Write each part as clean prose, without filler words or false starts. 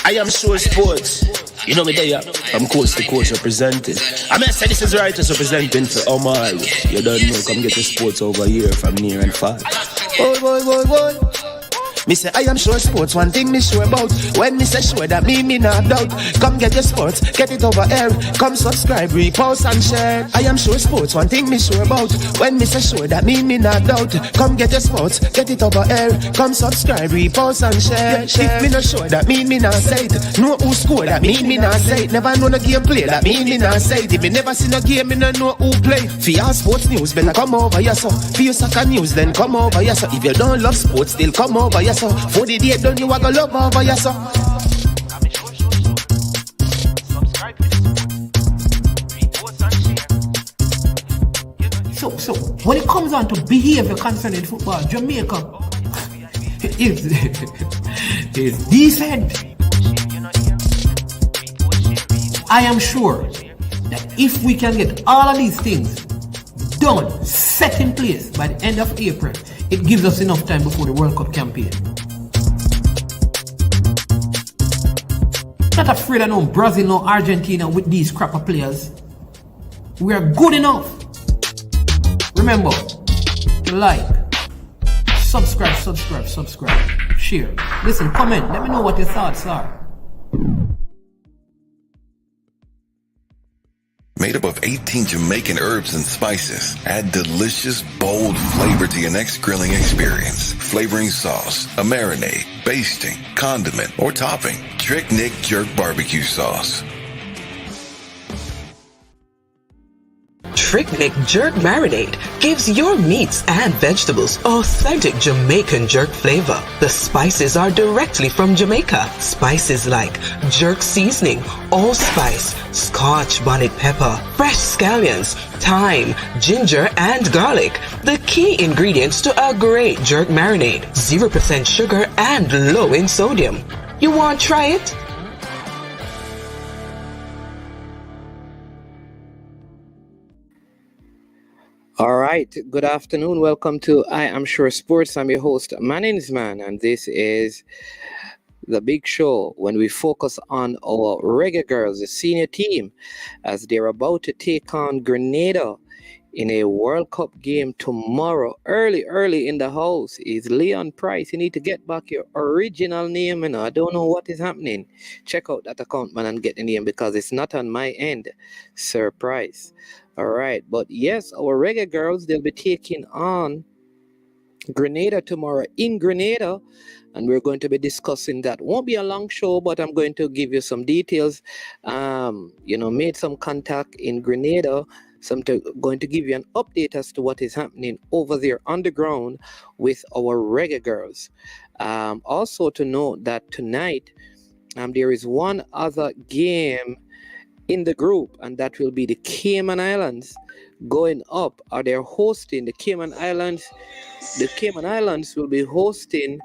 I am sure sports. You know me there, I'm coast to coast representing. I mean, I say this is righteous representing for Omar. You don't know, come get the sports over here from near and far. Boy. Me say I am sure sports, one thing me sure about. When me say sure, that me not doubt. Come get your sports, get it over here. Come subscribe, repost and share. I am sure sports, one thing me sure about. When me say sure, that me not doubt. Come get your sports, get it over here. Come subscribe, repost and share. If me not sure, that me not say it. Know who score, that me not say it. Never know the game play, that me not say it. If me never seen a game, me not know who play. For your sports news, better come over here so. For your soccer news, then come over here so. If you don't love sports, still come over here so. For the day done, you are gonna love over here so. So when it comes on to behavior concerning football, Jamaica is decent. I am sure that if we can get all of these things done, set in place by the end of April, it gives us enough time before the World Cup campaign. Not afraid of no Brazil, no Argentina with these crapper players. We are good enough. Remember to like, subscribe, share. Listen, comment. Let me know what your thoughts are. Made up of 18 Jamaican herbs and spices. Add delicious, bold flavor to your next grilling experience. Flavoring sauce, a marinade, basting, condiment, or topping. Trick Nick Jerk Barbecue Sauce. Trick Nick Jerk Marinade gives your meats and vegetables authentic Jamaican jerk flavor. The spices are directly from Jamaica. Spices like jerk seasoning, allspice, Scotch bonnet pepper, fresh scallions, thyme, ginger, and garlic. The key ingredients to a great jerk marinade. 0% sugar and low in sodium. You want to try it? All right, good afternoon. Welcome to I Am Sure Sports. I'm your host, my name is Man, and this is the big show when we focus on our Reggae Girls, the senior team, as they're about to take on Grenada in a World Cup game tomorrow. Early in the house is Leon Price. You need to get back your original name. You know, I don't know what is happening. Check out that account, man, and get the name because it's not on my end, Sir Price. All right, but yes, our Reggae Girls, they'll be taking on Grenada tomorrow in Grenada, and we're going to be discussing that. Won't be a long show, but I'm going to give you some details. Made some contact in Grenada, going to give you an update as to what is happening over there underground with our Reggae Girls. Also to note that tonight, there is one other game in the group, and that will be the Cayman Islands going up. They're hosting the Cayman Islands. The Cayman Islands will be hosting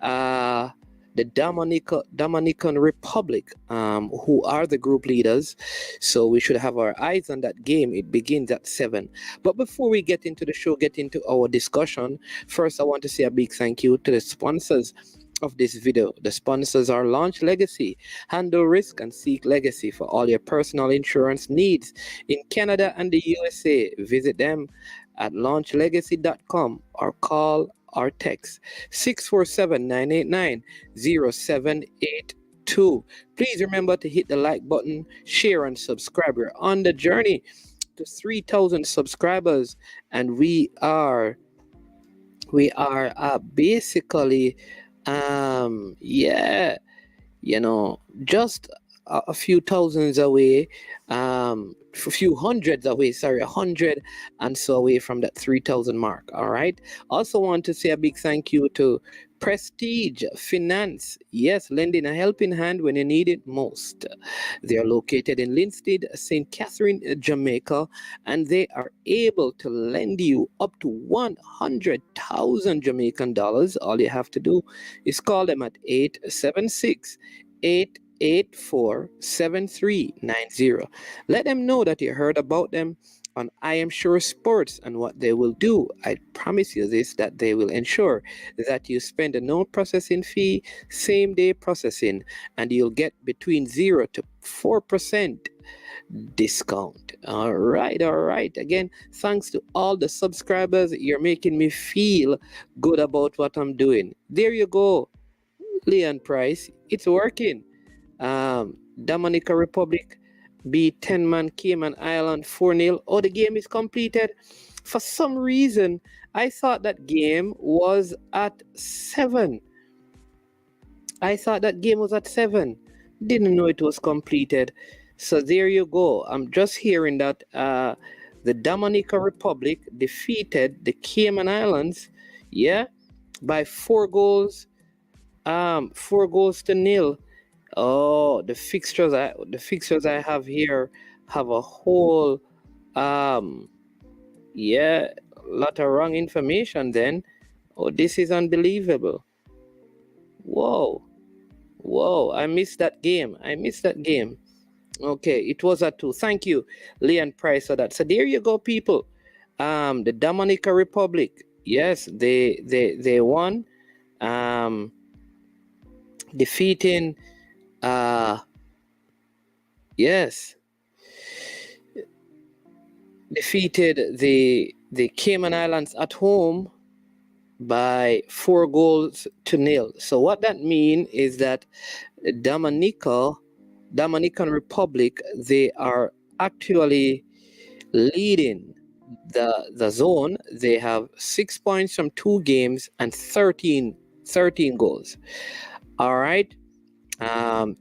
the Dominican Republic, who are the group leaders. So we should have our eyes on that game. It begins at 7. But before we get into the show, get into our discussion, first I want to say a big thank you to the sponsors of this video. The sponsors are Launch Legacy. Handle risk and seek legacy for all your personal insurance needs in Canada and the USA. Visit them at launchlegacy.com or call or text 647-989-0782. Please remember to hit the like button, share and subscribe. We're on the journey to 3,000 subscribers, and we are basically just a few thousands away, a few hundreds away, 100 and so away from that 3,000 mark. All right. Also want to say a big thank you to Prestige Finance. Yes, lending a helping hand when you need it most. They are located in Linstead, St. Catherine, Jamaica, and they are able to lend you up to 100,000 Jamaican dollars. All you have to do is call them at 876-884-7390. Let them know that you heard about them on I Am Sure Sports. And what they will do, I promise you this, that they will ensure that you spend a no processing fee, same day processing, and you'll get between 0 to 4% discount. All right, all right. Again, thanks to all the subscribers. You're making me feel good about what I'm doing. There you go, Leon Price. It's working. Dominica Republic beat 10-man Cayman Island 4-0. Oh, the game is completed. For some reason, I thought that game was at 7. Didn't know it was completed. So there you go. I'm just hearing that the Dominica Republic defeated the Cayman Islands, by 4 goals. 4 goals to 0. Oh, the fixtures I have here have a whole lot of wrong information then. Oh, this is unbelievable. Whoa, I missed that game. Okay, it was at 2. Thank you, Leon Price, for that. So there you go, people. The Dominica Republic, yes, they won, defeating defeated the Cayman Islands at home by 4 goals to 0. So what that means is that Dominican Republic, they are actually leading the zone. They have 6 points from 2 games and 13 goals. All right.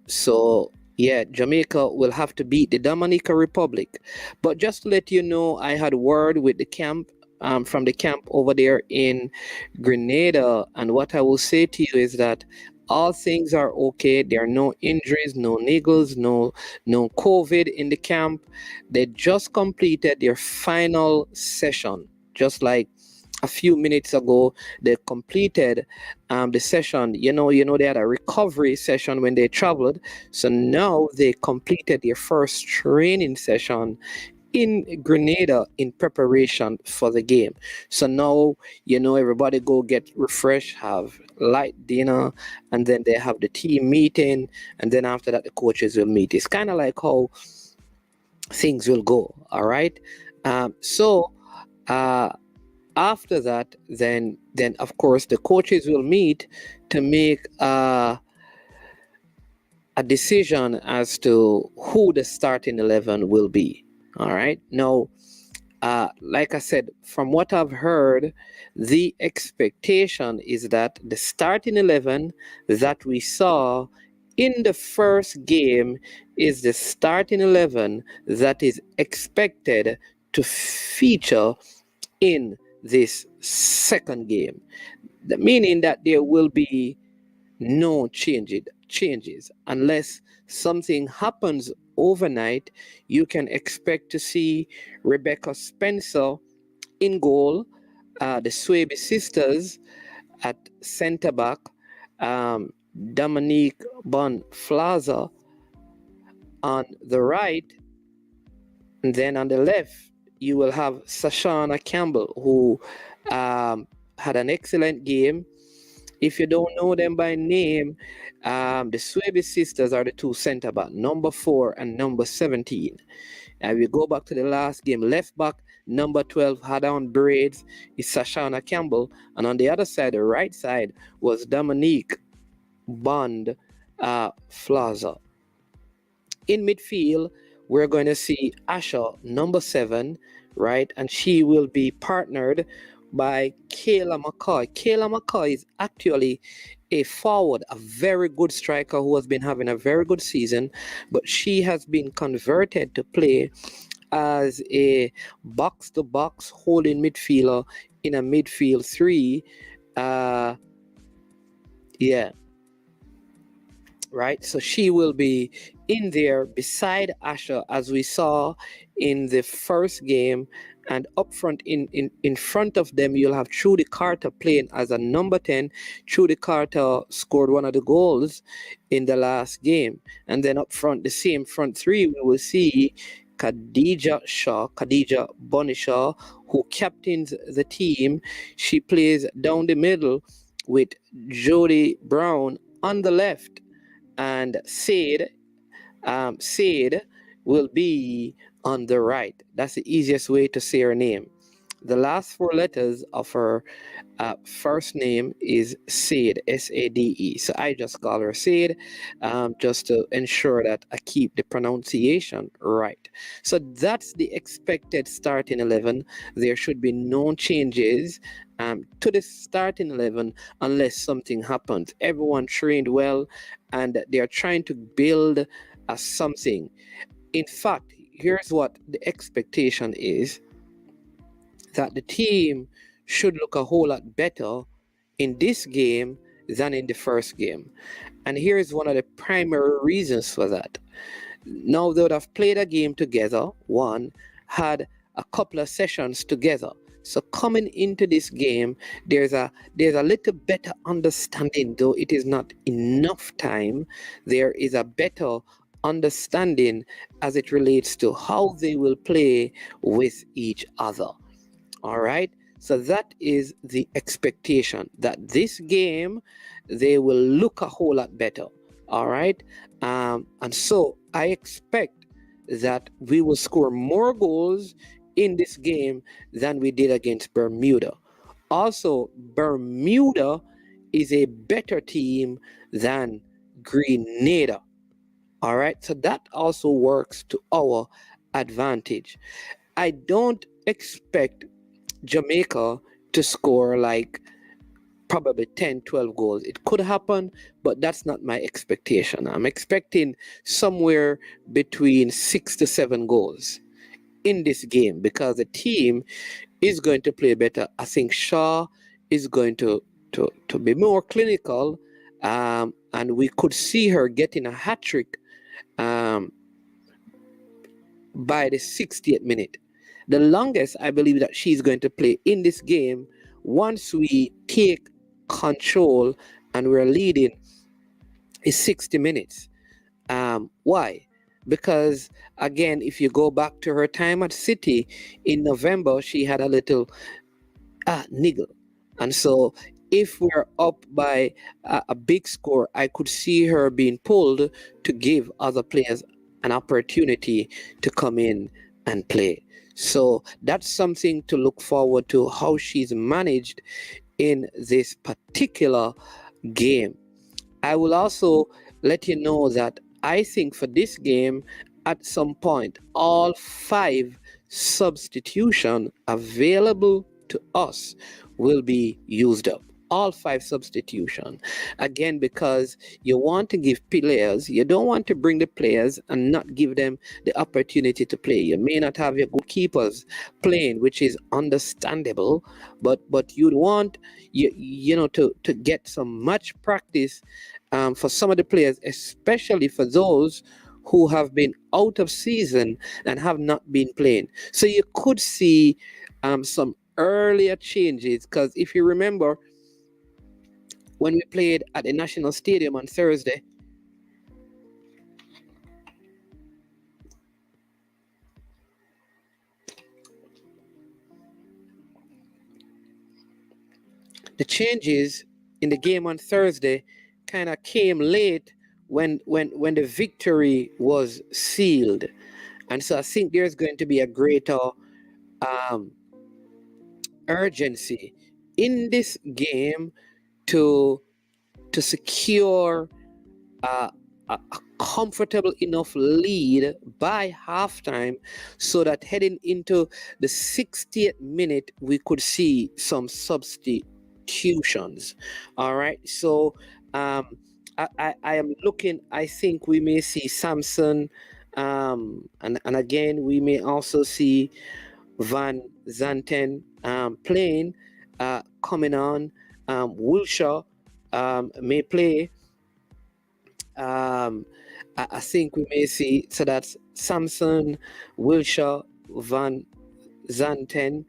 So yeah, Jamaica will have to beat the Dominica Republic. But just to let you know, I had word with the camp, from the camp over there in Grenada, and what I will say to you is that all things are okay. There are no injuries, no niggles, no COVID in the camp. They just completed their final session, just like a few minutes ago. They completed the session. You know, they had a recovery session when they traveled. So now they completed their first training session in Grenada in preparation for the game. So now, everybody go get refreshed, have light dinner, and then they have the team meeting, and then after that the coaches will meet. It's kind of like how things will go. All right. After that, then of course the coaches will meet to make a decision as to who the starting 11 will be. All right. Now, like I said, from what I've heard, the expectation is that the starting 11 that we saw in the first game is the starting 11 that is expected to feature in this second game, meaning that there will be no changes unless something happens overnight. You can expect to see Rebecca Spencer in goal, the Swaby sisters at center back, Dominique Bonflaza on the right, and then on the left you will have Sashana Campbell, who had an excellent game. If you don't know them by name, the Swaby sisters are the 2 center back, number 4 and number 17. And we go back to the last game, left back, number 12, had on braids, is Sashana Campbell. And on the other side, the right side, was Dominique Bond Flaza. In midfield, we're going to see Asha, number 7, right? And she will be partnered by Kayla McCoy. Kayla McCoy is actually a forward, a very good striker who has been having a very good season, but she has been converted to play as a box-to-box holding midfielder in a midfield 3. Right, so she will be in there beside Asha, as we saw in the first game, and up front, in front of them, you'll have Trudy Carter playing as a number 10. Trudy Carter scored one of the goals in the last game, and then up front, the same front 3, we will see Khadija Bonnie Shaw, who captains the team. She plays down the middle with Jody Brown on the left, and Said will be on the right. That's the easiest way to say her name. The last four letters of her first name is Sade, S-A-D-E. So I just call her Sade, just to ensure that I keep the pronunciation right. So that's the expected starting 11. There should be no changes to the starting 11 unless something happens. Everyone trained well, and they are trying to build something. In fact, here's what the expectation is, that the team should look a whole lot better in this game than in the first game. And here's one of the primary reasons for that. Now they would have played a game together, had a couple of sessions together. So coming into this game, there's a little better understanding, though it is not enough time. There is a better understanding as it relates to how they will play with each other. All right. So that is the expectation, that this game, they will look a whole lot better. All right. And so I expect that we will score more goals in this game than we did against Bermuda. Also, Bermuda is a better team than Grenada. All right. So that also works to our advantage. I don't expect Jamaica to score like probably 10, 12 goals. It could happen, but that's not my expectation. I'm expecting somewhere between 6 to 7 goals in this game because the team is going to play better. I think Shaw is going to be more clinical, and we could see her getting a hat-trick by the 60th minute. The longest I believe that she's going to play in this game, once we take control and we're leading, is 60 minutes. Why? Because, again, if you go back to her time at City in November, she had a little niggle. And so if we're up by a big score, I could see her being pulled to give other players an opportunity to come in and play. So that's something to look forward to, how she's managed in this particular game. I will also let you know that I think for this game, at some point, all 5 substitutions available to us will be used up. All 5 substitutions. Again, because you want to give players, you don't want to bring the players and not give them the opportunity to play. You may not have your goalkeepers playing, which is understandable, but you'd want to get some match practice for some of the players, especially for those who have been out of season and have not been playing. So you could see some earlier changes, because if you remember, when we played at the National Stadium on Thursday, the changes in the game on Thursday kind of came late when the victory was sealed. And so I think there's going to be a greater urgency in this game to secure a comfortable enough lead by halftime, so that heading into the 60th minute we could see some substitutions. All right, so I am looking. I think we may see Samson, and again we may also see Van Zanten playing, coming on. Wilshere may play. I think we may see, so that's Samson, Wilshere, Van Zanten.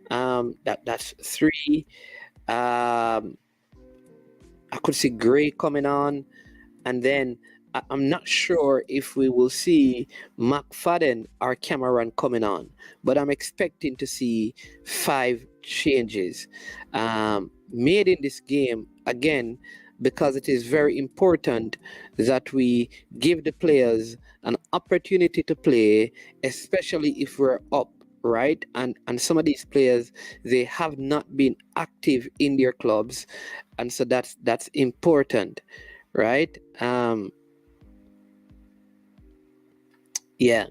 That's 3. I could see Gray coming on, and then I'm not sure if we will see McFadden or Cameron coming on, but I'm expecting to see 5 changes made in this game again, because it is very important that we give the players an opportunity to play, especially if we're up, right? And some of these players, they have not been active in their clubs, and so that's important, right? Yeah.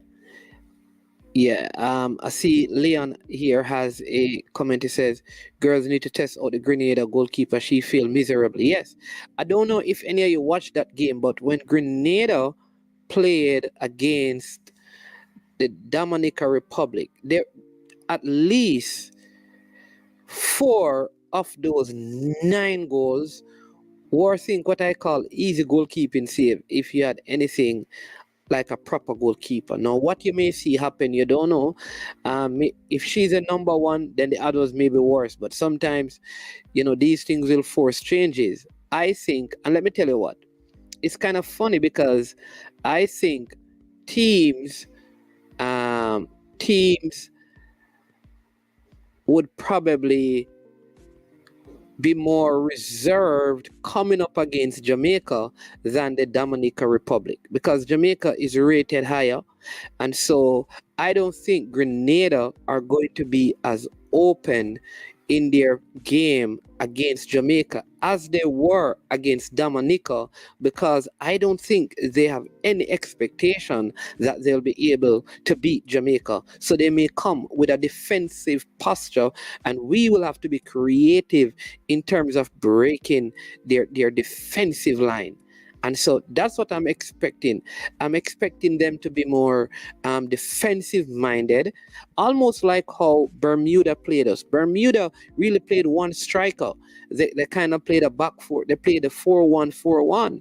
Yeah, I see Leon here has a comment. He says, girls need to test out the Grenada goalkeeper. She failed miserably. Yes. I don't know if any of you watched that game, but when Grenada played against the Dominica Republic, there at least 4 of those 9 goals were, think, what I call easy goalkeeping save if you had anything like a proper goalkeeper. Now, what you may see happen, you don't know. If she's a number one, then the others may be worse. But sometimes, these things will force changes. I think, and let me tell you what, it's kind of funny because I think teams would probably be more reserved coming up against Jamaica than the Dominica Republic, because Jamaica is rated higher, and so I don't think Grenada are going to be as open in their game against Jamaica as they were against Dominica, because I don't think they have any expectation that they'll be able to beat Jamaica. So they may come with a defensive posture, and we will have to be creative in terms of breaking their defensive line. And so that's what I'm expecting. I'm expecting them to be more defensive minded, almost like how Bermuda played us. Bermuda really played one striker. They kind of played a back four. They played a 4-1-4-1,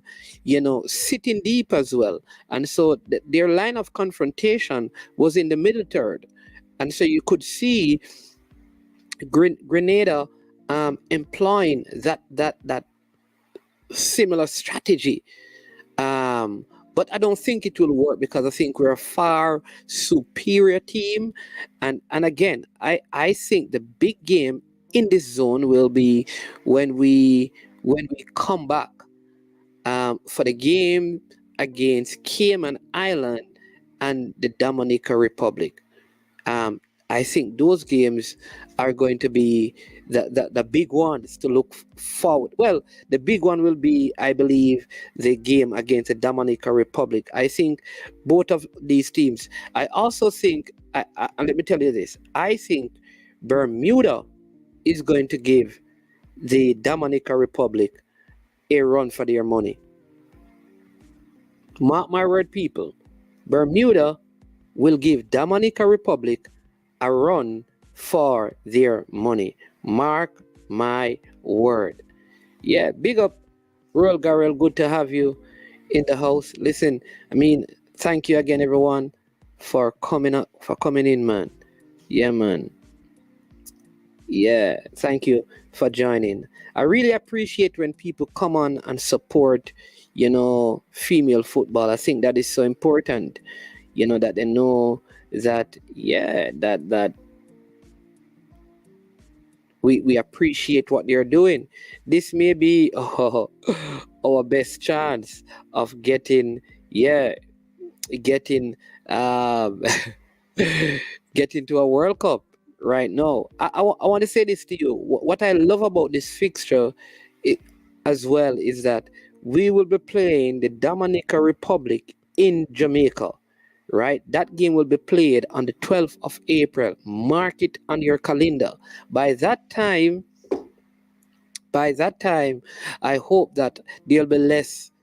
sitting deep as well. And so their line of confrontation was in the middle third. And so you could see Grenada employing that similar strategy, but I don't think it will work, because I think we're a far superior team, and again, I think the big game in this zone will be when we come back for the game against Cayman Island and the Dominica Republic. I think those games are going to be the big ones to look forward. Well, the big one will be, I believe, the game against the Dominica Republic. I think both of these teams. I also think, and let me tell you this, I think Bermuda is going to give the Dominica Republic a run for their money. Mark my word, people. Bermuda will give Dominica Republic a run for their money. Mark my word. Yeah, big up, Royal Garrel. Good to have you in the house. Listen, thank you again, everyone, for coming in, man. Yeah, man. Yeah, thank you for joining. I really appreciate when people come on and support, female football. I think that is so important, that they know that, that we appreciate what they're doing. This may be our best chance of getting getting to a World Cup right now. I want to say this to you. What I love about this fixture as well is that we will be playing the Dominica Republic in Jamaica. Right, that game will be played on the 12th of April. Mark it on your calendar. By that time, I hope that there'll be less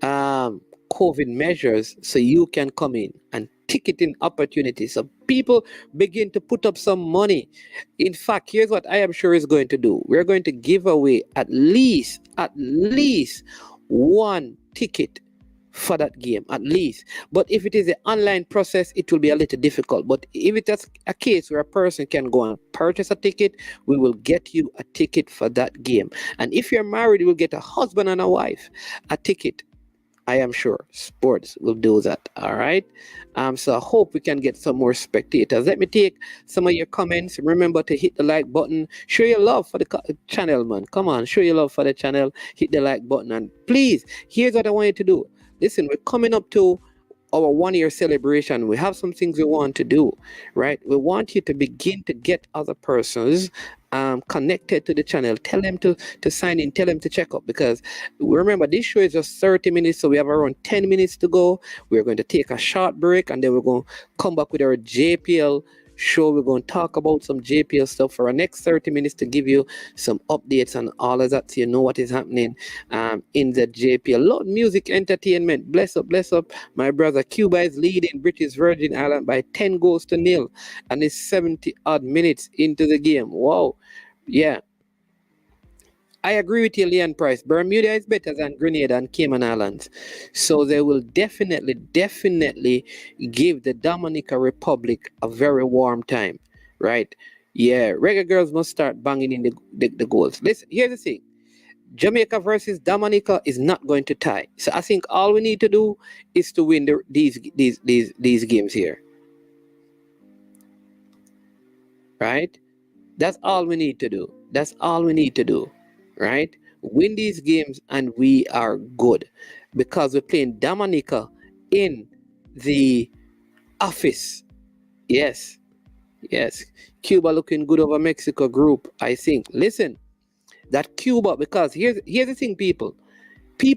COVID measures, so you can come in and ticketing opportunities. So people begin to put up some money. In fact, here's what I am sure is going to do. We're going to give away at least one ticket for that game, at least. But if it is an online process, it will be a little difficult. But if it's a case where a person can go and purchase a ticket, we will get you a ticket for that game. And if you're married, you will get a husband and a wife a ticket I am sure sports will do that. All right. So I hope we can get some more spectators. Let me take some of your comments. Remember to hit the like button. Show your love for the channel, man. Come on, show your love for the channel. Hit the like button, and please, here's what I want you to do. Listen, we're coming up to our 1 year celebration. We have some things we want to do, right? We want you to begin to get other persons connected to the channel. Tell them to sign in, tell them to check up, because remember, this show is just 30 minutes, so we have around 10 minutes to go. We're going to take a short break, and then we're going to come back with our JPL show. We're going to talk about some JPL stuff for our next 30 minutes to give you some updates and all of that, so you know what is happening in the JPL. Lord Music Entertainment, bless up. My brother Cuba is leading British Virgin Island by 10 goals to nil, and it's 70 odd minutes into the game. Wow. Yeah, I agree with you, Leon Price. Bermuda is better than Grenada and Cayman Islands. So they will definitely give the Dominica Republic a very warm time, right? Yeah, Reggae Girls must start banging in the goals. Listen, here's the thing. Jamaica versus Dominica is not going to tie. So I think all we need to do is to win these games here. Right? That's all we need to do. Right? Win these games and we are good, because we're playing Dominica in the office. Yes. Cuba looking good over Mexico group, I think. Listen, that Cuba, because here's the thing, people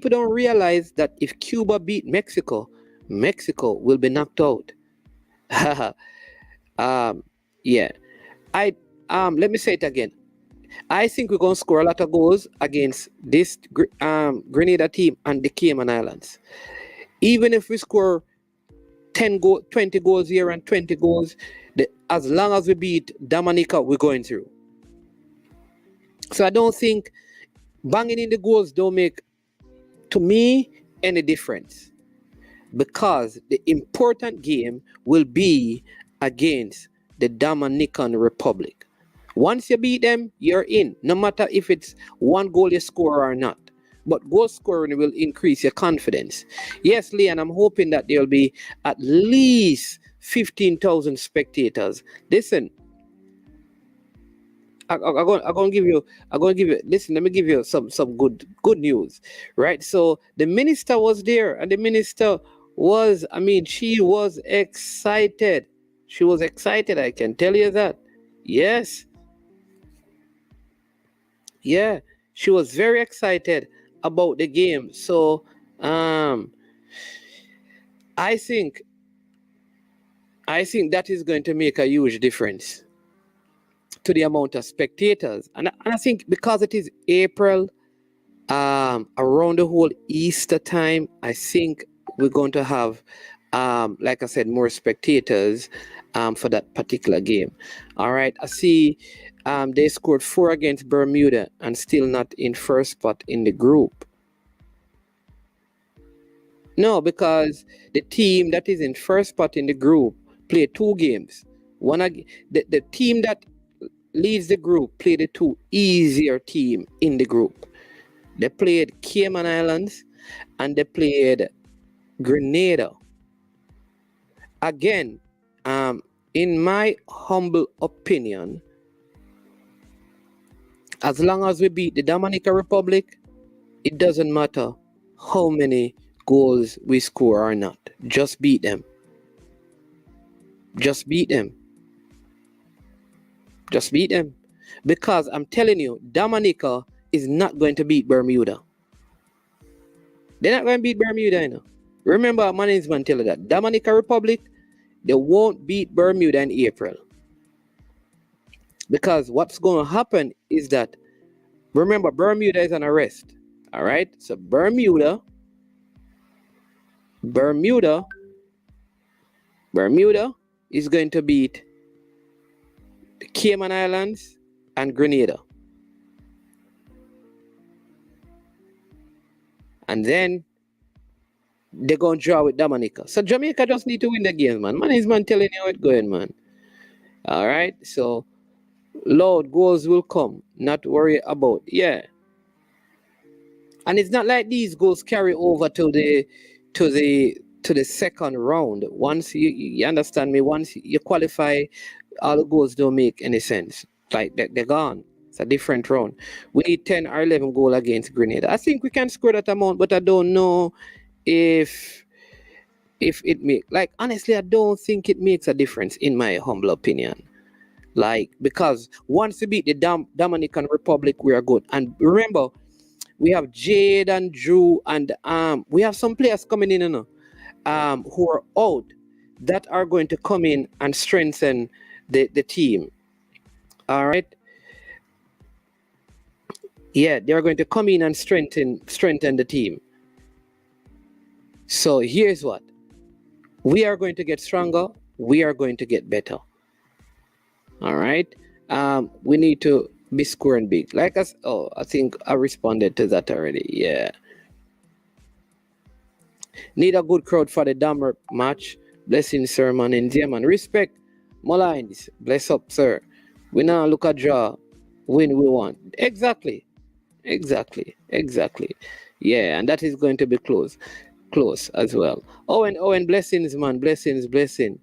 don't realize that if Cuba beat Mexico will be knocked out. Yeah. Let me say it again. I think we're going to score a lot of goals against this Grenada team and the Cayman Islands. Even if we score 20 goals here and 20 goals, as long as we beat Dominica, we're going through. So I don't think banging in the goals don't make, to me, any difference, because the important game will be against the Dominican Republic. Once you beat them, you're in, no matter if it's one goal you score or not. But goal scoring will increase your confidence. Yes, Leon, I'm hoping that there'll be at least 15,000 spectators. Listen, I'm gonna give you. Listen, let me give you some good news, right? So the minister was there, and the minister was, she was excited. I can tell you that. Yes. Yeah, she was very excited about the game. So I think that is going to make a huge difference to the amount of spectators. And I think because it is April, around the whole Easter time, I think we're going to have, like I said, more spectators for that particular game. All right, I see they scored 4 against Bermuda and still not in first spot in the group. No, because the team that is in first spot in the group played 2 games. The team that leads the group played the 2 easier team in the group. They played Cayman Islands and they played Grenada. Again, in my humble opinion, as long as we beat the Dominica Republic, it doesn't matter how many goals we score or not. Just beat them. Because I'm telling you, Dominica is not going to beat Bermuda. They're not going to beat Bermuda, you know. Remember, my name is man tell you that. Dominica Republic, they won't beat Bermuda in April. Because what's going to happen is that, remember, Bermuda is on arrest. All right? So Bermuda is going to beat the Cayman Islands and Grenada. And then they're going to draw with Dominica. So Jamaica just need to win the game, man. Man is man telling you how it's going, man. All right? So, Lord, goals will come. Not worry about. Yeah. And it's not like these goals carry over to the second round. Once you understand me, once you qualify, all the goals don't make any sense. Like they're gone. It's a different round. We need 10 or 11 goal against Grenada. I think we can score that amount, but I don't know if it make, like, honestly, I don't think it makes a difference, in my humble opinion. Like, because once we beat the Dominican Republic, we are good. And remember, we have Jade and Drew, and we have some players coming in, who are out, that are going to come in and strengthen the team. All right. Yeah, they're going to come in and strengthen the team. So here's what. We are going to get stronger. We are going to get better. All right. We need to be scoring big. Like us. Oh, I think I responded to that already. Yeah. Need a good crowd for the Damer match. Blessing, sir, man. And dear man. Respect. Mullines. Bless up, sir. We now look at draw. Win we want. Exactly. Yeah, and that is going to be close as well. Owen, blessings, man. Blessing.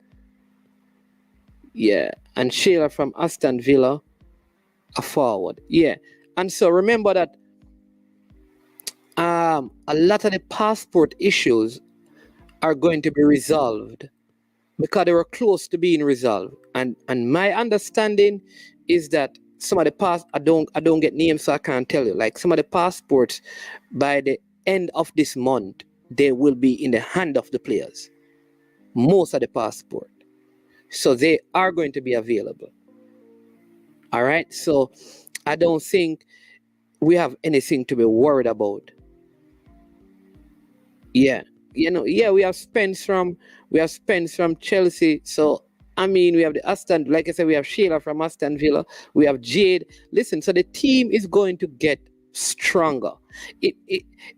Yeah, and Sheila from Aston Villa, a forward. Yeah, and so remember that a lot of the passport issues are going to be resolved because they were close to being resolved. And my understanding is that some of the I don't get names, so I can't tell you. Like some of the passports, by the end of this month, they will be in the hand of the players. Most of the passport. So they are going to be available. All right. So I don't think we have anything to be worried about. Yeah. We have Spence from Chelsea. So I mean, we have the Aston, like I said, we have Sheila from Aston Villa. We have Jade. Listen, so the team is going to get stronger.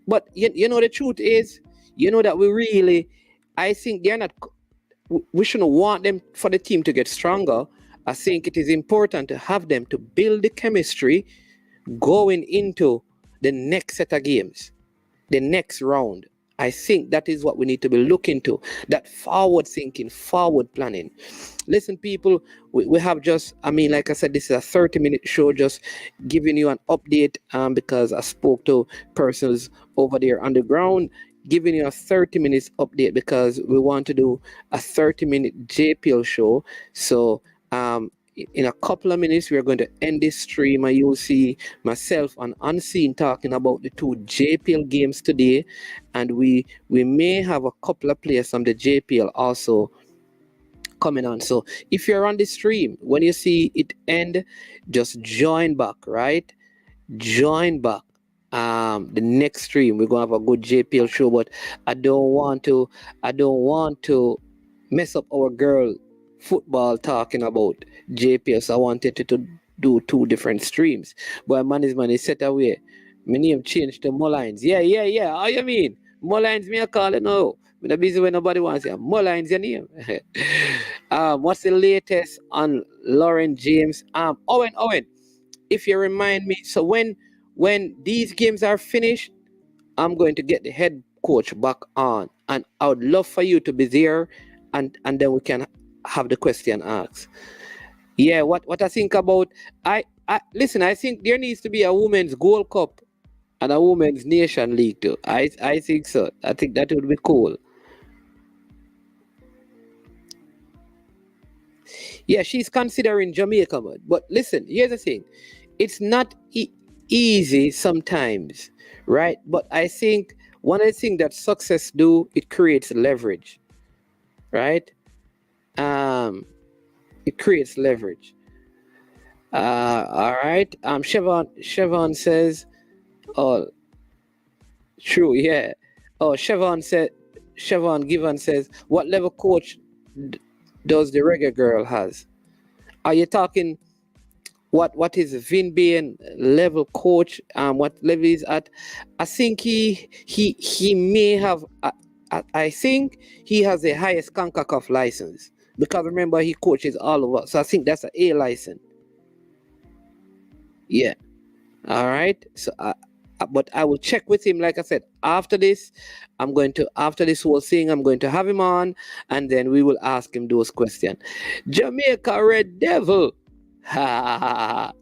But the truth is, that I think they're not, we shouldn't want them for the team to get stronger. I think it is important to have them to build the chemistry going into the next set of games, the next round. I think that is what we need to be looking to, that forward thinking, forward planning. Listen, people, we have just, like I said, this is a 30-minute show, just giving you an update because I spoke to persons over there on the ground, giving you a 30 minutes update because we want to do a 30-minute JPL show. So in a couple of minutes, we're going to end this stream and you'll see myself on Unseen talking about the two JPL games today. And we may have a couple of players from the JPL also coming on. So if you're on the stream, when you see it end, just join back, right? Join back. The next stream, we're going to have a good JPL show, but I don't want to mess up our girl football talking about JPL, so I wanted to do two different streams. But man is set away. My name changed to Mullines. Yeah. How you mean? Mullines, me a call it now. I'm not busy when nobody wants it. Mullines your name. What's the latest on Lauren James? Owen, if you remind me, so when these games are finished, I'm going to get the head coach back on, and I would love for you to be there, and then we can have the question asked. Yeah, what I think about, I listen, I think there needs to be a women's Gold Cup and a women's Nation League too. I think so. I think that would be cool. Yeah, she's considering Jamaica, but listen, here's the thing. It's not easy sometimes, right? But I think one of the things that success do, it creates leverage, right? It creates leverage. All right. Chevron says, oh, true, yeah. Oh, Chevron Given says, what level coach does the reggae girl has? Are you talking what is Vin Bain level coach? What level is at? I think he may have. I think he has the highest CONCACAF license because remember he coaches all over. So I think that's an A license. Yeah. All right. So But I will check with him. Like I said, after this whole thing, I'm going to have him on, and then we will ask him those questions. Jamaica Red Devil. All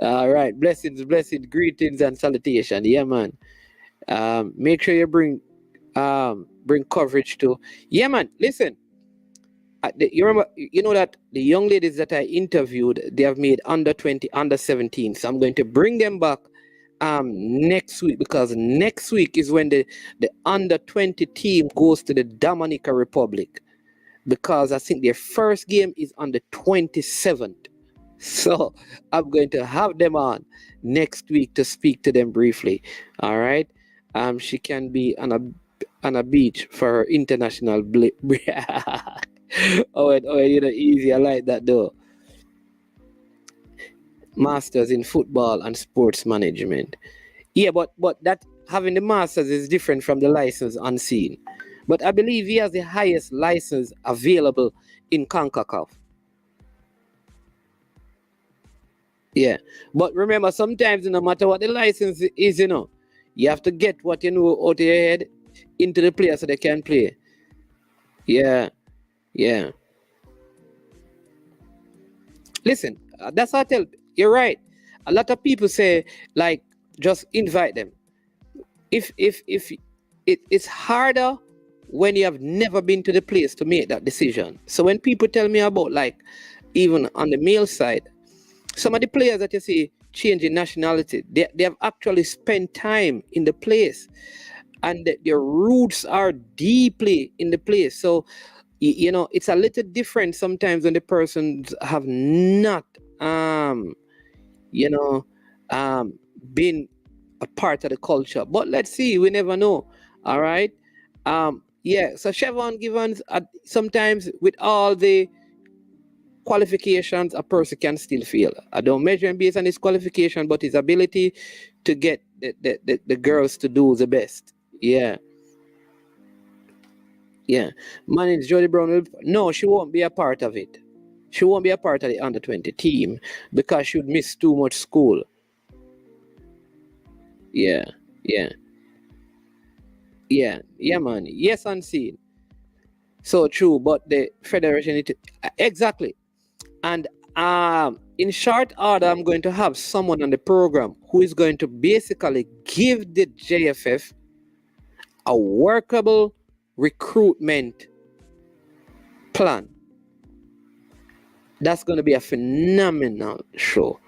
right, blessings, greetings and salutation. Yeah, man. Make sure you bring coverage too. Yeah, man. Listen, you remember, you know that the young ladies that I interviewed, they have made under 20, under 17. So I'm going to bring them back next week, because next week is when the under 20 team goes to the Dominican Republic, because I think their first game is on the 27th. So I'm going to have them on next week to speak to them briefly. All right. She can be on a beach for her international oh, you know, easy. I like that though. Masters in football and sports management. Yeah, but that having the masters is different from the license unseen. But I believe he has the highest license available in CONCACAF. Yeah, but remember, sometimes no matter what the license is, you know, you have to get what you know out of your head into the player so they can play. Yeah. Listen, that's how I tell. You're right. A lot of people say, like, just invite them. If it's harder when you have never been to the place to make that decision. So when people tell me about, like, even on the male side, some of the players that you see changing nationality, they have actually spent time in the place, and their roots are deeply in the place. So, you know, it's a little different sometimes when the persons have not, been a part of the culture. But let's see, we never know. All right. Yeah. So Siobhan Givens, sometimes with all the qualifications, a person can still fail. I don't measure him based on his qualification, but his ability to get the girls to do the best. Yeah. My name is Jody Brown. No, she won't be a part of it. She won't be a part of the under 20 team because she would miss too much school. Yeah, man. Yes, unseen. So true, but the federation exactly. And in short order, I'm going to have someone on the program who is going to basically give the JFF a workable recruitment plan. That's going to be a phenomenal show.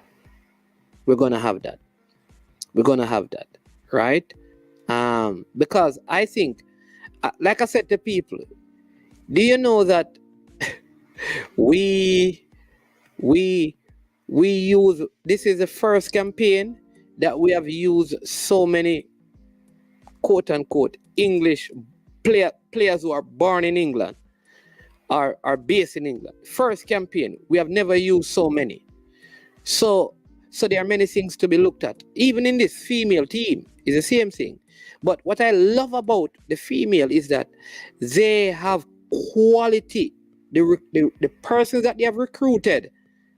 We're going to have that. Right? Because I think, like I said to people, do you know that we use, this is the first campaign that we have used so many quote unquote English players who are born in England, are based in England. First campaign, we have never used so many. So there are many things to be looked at. Even in this female team is the same thing. But what I love about the female is that they have quality. The persons that they have recruited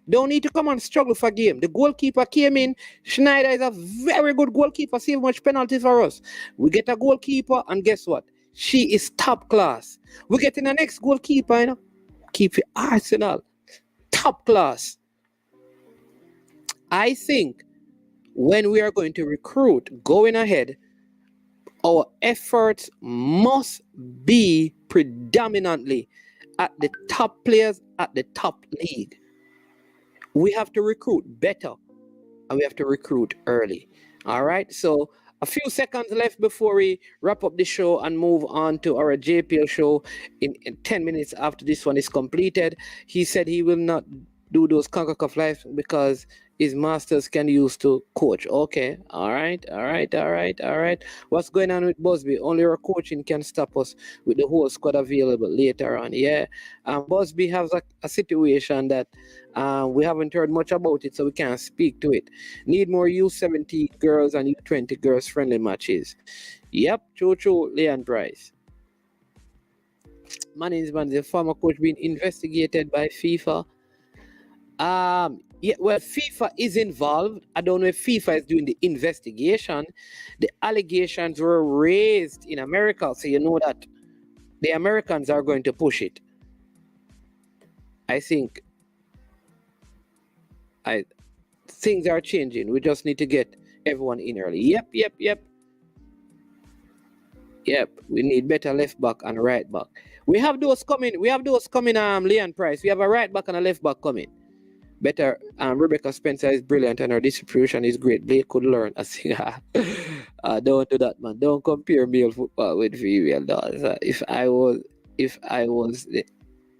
don't need to come and struggle for game. The goalkeeper came in. Schneider is a very good goalkeeper, saved much penalties for us. We get a goalkeeper, and guess what? She is top class. We get in the next goalkeeper, you know, keep Arsenal, top class. I think when we are going to recruit going ahead, our efforts must be predominantly at the top players at the top league. We have to recruit better, and we have to recruit early. All right. So a few seconds left before we wrap up the show and move on to our JPL show in 10 minutes after this one is completed. He said he will not do those CONCACAF Live because his masters can use to coach. Okay. All right. What's going on with Busby? Only our coaching can stop us with the whole squad available later on. Yeah. Busby has a situation that we haven't heard much about it, so we can't speak to it. Need more U17 girls and U20 girls friendly matches. Yep. True. Leon Price. Man is the former coach being investigated by FIFA. Yeah, well, FIFA is involved. I don't know if FIFA is doing the investigation. The allegations were raised in America, so you know that the Americans are going to push it. I think things are changing. We just need to get everyone in early. Yep. We need better left back and right back. We have those coming. Leon Price. We have a right back and a left back coming. Better. Rebecca Spencer is brilliant and her distribution is great. Blake could learn. I think. Don't do that, man. Don't compare male football with female. If I was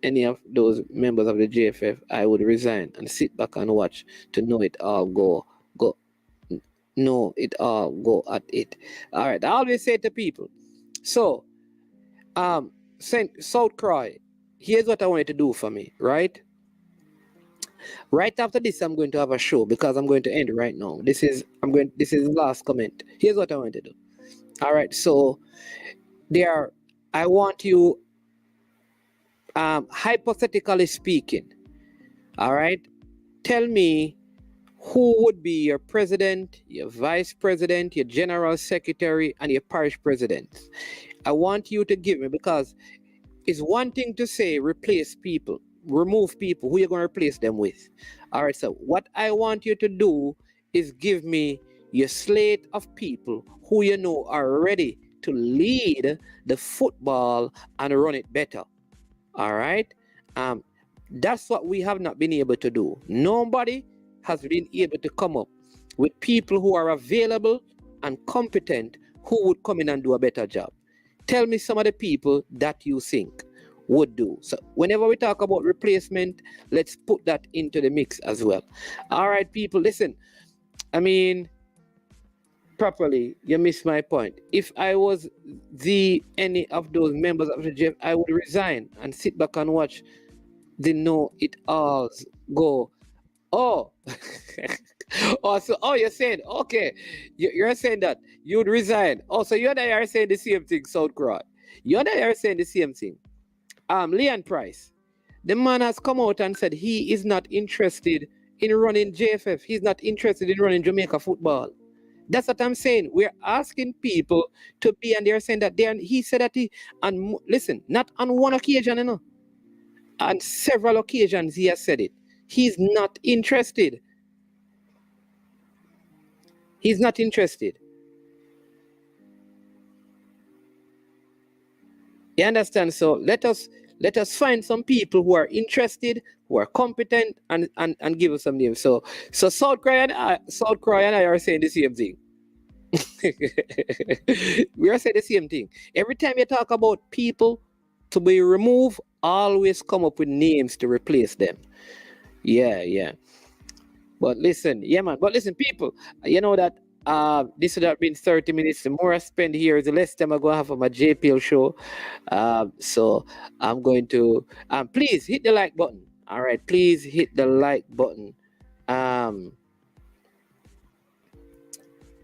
any of those members of the JFF, I would resign and sit back and watch to know it all go at it. All right. I always say to people. So, South Croy, here's what I want you to do for me, right? Right after this, I'm going to have a show because I'm going to end right now. This is the last comment. Here's what I want to do. All right. So, I want you, hypothetically speaking, all right, tell me who would be your president, your vice president, your general secretary, and your parish president. I want you to give me, because it's one thing to say replace people, remove people, who you're going to replace them with. All right, so what I want you to do is give me your slate of people who you know are ready to lead the football and run it better. All right? That's what we have not been able to do. Nobody has been able to come up with people who are available and competent who would come in and do a better job. Tell me some of the people that you think would do. So whenever we talk about replacement, let's put that into the mix as well. All right, people, listen. I mean, properly, you missed my point. If I was any of those members of the JF, I would resign and sit back and watch the know it all go. Oh, you're saying, okay, you're saying that you'd resign. Oh, so you and I are saying the same thing, South Croy. You and I are saying the same thing. Leon Price, the man has come out and said he is not interested in running JFF. He's not interested in running Jamaica football. That's what I'm saying. We're asking people to be, and they're saying that he said that and listen, not on one occasion, you know. On several occasions he has said it. He's not interested. He's not interested. You understand? So let us find some people who are interested, who are competent, and give us some names. So South Croy and I are saying the same thing. We are saying the same thing. Every time you talk about people to be removed, always come up with names to replace them. Yeah. But listen, people, you know that this would have been 30 minutes. The more I spend here, the less time I'm going to have for my JPL show. So I'm going to please hit the like button. All right, please hit the like button.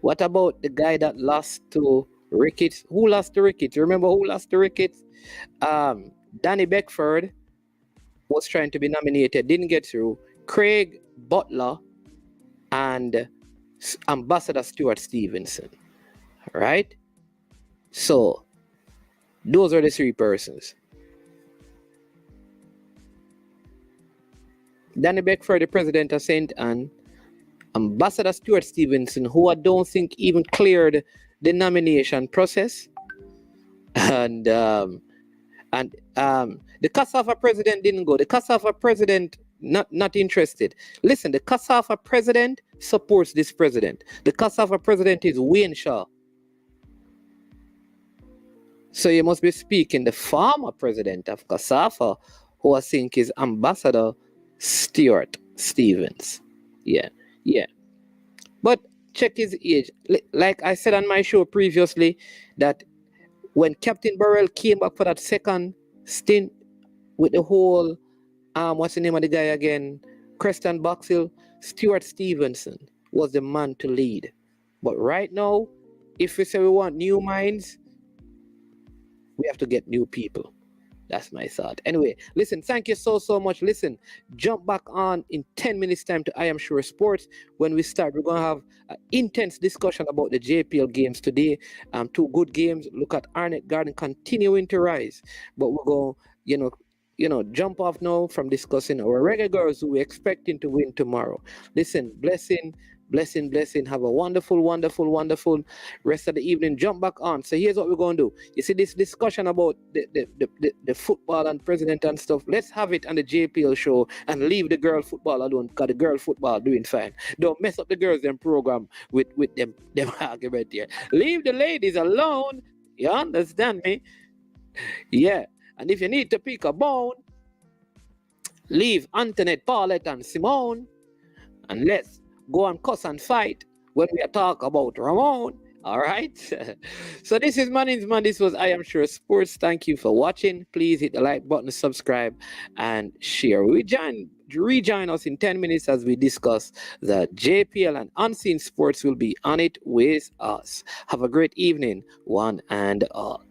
What about the guy that lost to Ricketts? Who lost to Ricketts? Remember who lost to Ricketts? Danny Beckford was trying to be nominated, didn't get through. Craig Butler and Ambassador Stuart Stevenson. All right? So, those are the three persons. Danny Beckford, the president of St. Anne, Ambassador Stuart Stevenson, who I don't think even cleared the nomination process, and the CASAFA president didn't go. The CASAFA president not interested. Listen, the CASAFA president supports this president. The CASAFA president is Wayne Shaw. So you must be speaking the former president of CASAFA, who I think is Ambassador Stuart Stevens. Yeah. But check his age. Like I said on my show previously, that when Captain Burrell came back for that second stint with the whole, what's the name of the guy again? Creston Boxill, Stuart Stevenson was the man to lead. But right now, if we say we want new minds, we have to get new people. That's my thought. Anyway, listen, thank you so much. Listen, jump back on in 10 minutes time to I Am Sure Sports. When we start, we're going to have an intense discussion about the JPL games today. Two good games. Look at Arnett Garden continuing to rise. But we're going, jump off now from discussing our Reggae Girls who we're expecting to win tomorrow. Listen, blessing. Have a wonderful rest of the evening. Jump back on. So here's what we're going to do. You see this discussion about the football and president and stuff. Let's have it on the JPL show and leave the girl football alone, because the girl football doing fine. Don't mess up the girls them program with them argument here. Leave the ladies alone. You understand me? Yeah. And if you need to pick a bone, leave Antoinette, Paulette, and Simone, and let's go and cuss and fight when we talk about Ramon. All right. So this is Manny's Man. This was I Am Sure Sports. Thank you for watching. Please hit the like button, subscribe, and share. Rejoin us in 10 minutes as we discuss the JPL, and Unseen Sports will be on it with us. Have a great evening, one and all.